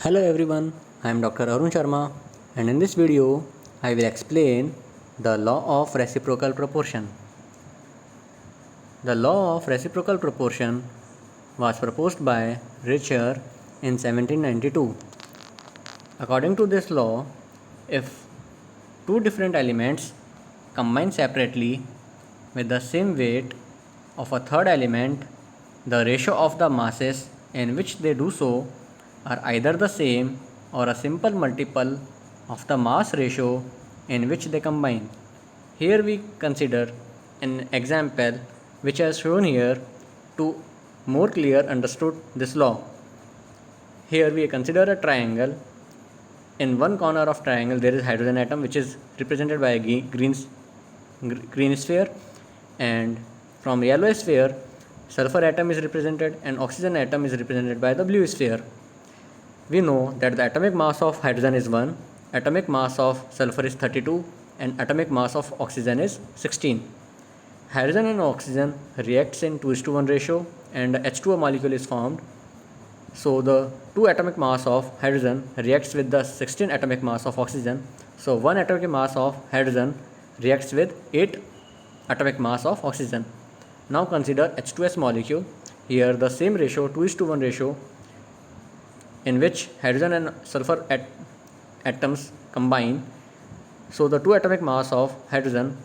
Hello everyone, I am Dr. Arun Sharma and in this video I will explain the law of reciprocal proportion. The law of reciprocal proportion was proposed by Richter in 1792. According to this law, if two different elements combine separately with the same weight of a third element, the ratio of the masses in which they do so are either the same or a simple multiple of the mass ratio in which they combine. Here we consider an example which is shown here to more clear understood this law. Here we consider a triangle. In one corner of triangle there is hydrogen atom which is represented by a green sphere, and from yellow sphere sulfur atom is represented and oxygen atom is represented by the blue sphere. We know that the atomic mass of hydrogen is 1, atomic mass of sulfur is 32 and atomic mass of oxygen is 16. Hydrogen and oxygen reacts in 2:1 ratio and H2O molecule is formed. So the 2 atomic mass of hydrogen reacts with the 16 atomic mass of oxygen. So 1 atomic mass of hydrogen reacts with 8 atomic mass of oxygen. Now consider H2S molecule. Here the same ratio 2:1 ratio in which hydrogen and sulfur atoms combine. So the 2 atomic mass of hydrogen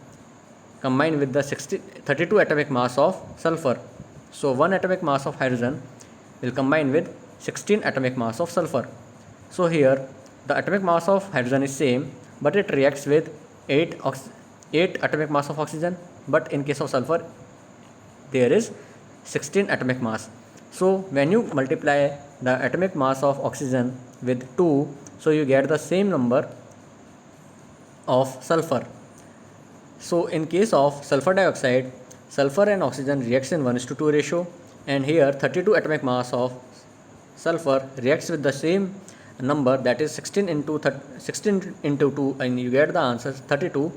combine with the 32 atomic mass of sulfur. So 1 atomic mass of hydrogen will combine with 16 atomic mass of sulfur. So here the atomic mass of hydrogen is same, but it reacts with 8 atomic mass of oxygen, but in case of sulfur there is 16 atomic mass. So when you multiply the atomic mass of oxygen with 2, so you get the same number of sulfur. So in case of sulfur dioxide, sulfur and oxygen reacts in 1:2 ratio, and here 32 atomic mass of sulfur reacts with the same number, that is 16 into 2, and you get the answer 32.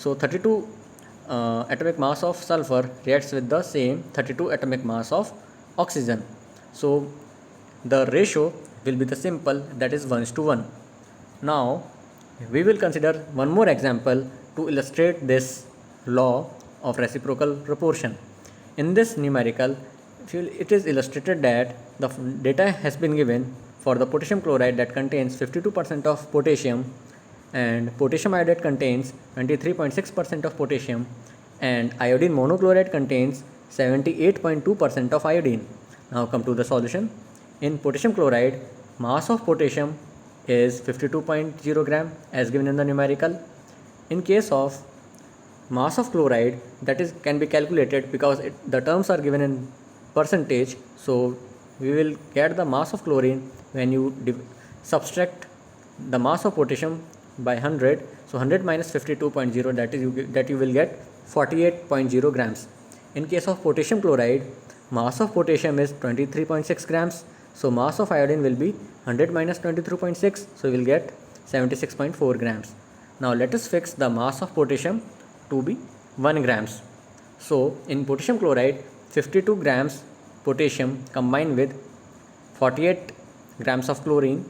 So 32 atomic mass of sulfur reacts with the same 32 atomic mass of oxygen. So the ratio will be the simple, that is 1:1. Now we will consider one more example to illustrate this law of reciprocal proportion. In this numerical, it is illustrated that the data has been given for the potassium chloride that contains 52% of potassium, and potassium iodide contains 23.6% of potassium, and iodine monochloride contains 78.2% of iodine. Now come to the solution. In potassium chloride, mass of potassium is 52.0 gram as given in the numerical. In case of mass of chloride, that is can be calculated because the terms are given in percentage. So we will get the mass of chlorine when you subtract the mass of potassium by 100. So 100 minus 52.0, that you will get 48.0 grams. In case of potassium chloride, mass of potassium is 23.6 grams. So mass of iodine will be 100 minus 23.6, so we will get 76.4 grams. Now let us fix the mass of potassium to be 1 grams. So in potassium chloride, 52 grams potassium combined with 48 grams of chlorine.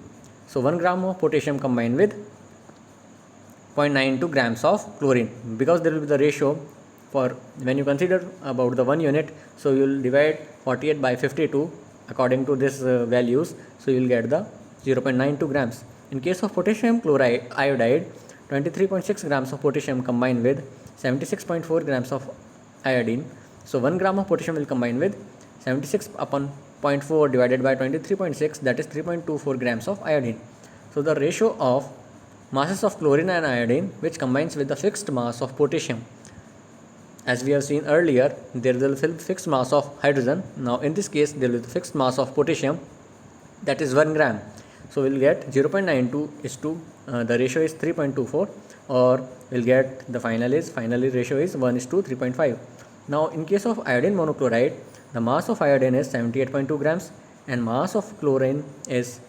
So 1 gram of potassium combined with 0.92 grams of chlorine, because there will be the ratio for when you consider about the 1 unit. So you will divide 48 by 52 according to this values, so you will get the 0.92 grams. In case of potassium chloride iodide, 23.6 grams of potassium combined with 76.4 grams of iodine. So 1 gram of potassium will combine with 76 upon 0.4 divided by 23.6, that is 3.24 grams of iodine. So the ratio of masses of chlorine and iodine which combines with the fixed mass of potassium. As we have seen earlier, there will be fixed mass of hydrogen. Now in this case there will be fixed mass of potassium, that is 1 gram. So we will get 0.92 is to the ratio is 3.24, or we will get the finally ratio is 1:3.5. Now in case of iodine monochloride, the mass of iodine is 78.2 grams and mass of chlorine is,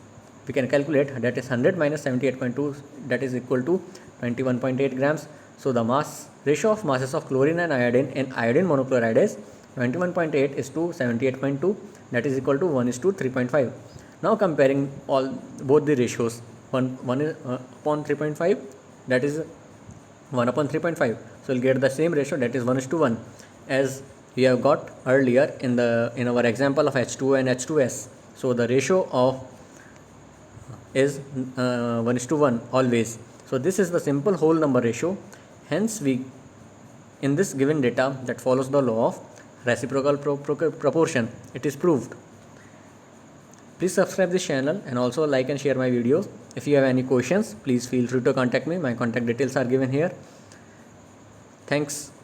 we can calculate, that is 100 minus 78.2, that is equal to 21.8 grams. So the mass ratio of masses of chlorine and iodine in iodine monochloride is 21.8 is to 78.2, that is equal to 1:3.5. Now comparing both the ratios, one is upon 3.5, that is 1 upon 3.5. So we'll get the same ratio, that is 1:1, as we have got earlier in our example of H2O and H2S. So the ratio of is 1:1 always. So this is the simple whole number ratio. Hence we, in this given data that follows the law of reciprocal proportion, it is proved. Please subscribe this channel and also like and share my videos. If you have any questions, please feel free to contact me. My contact details are given here. Thanks.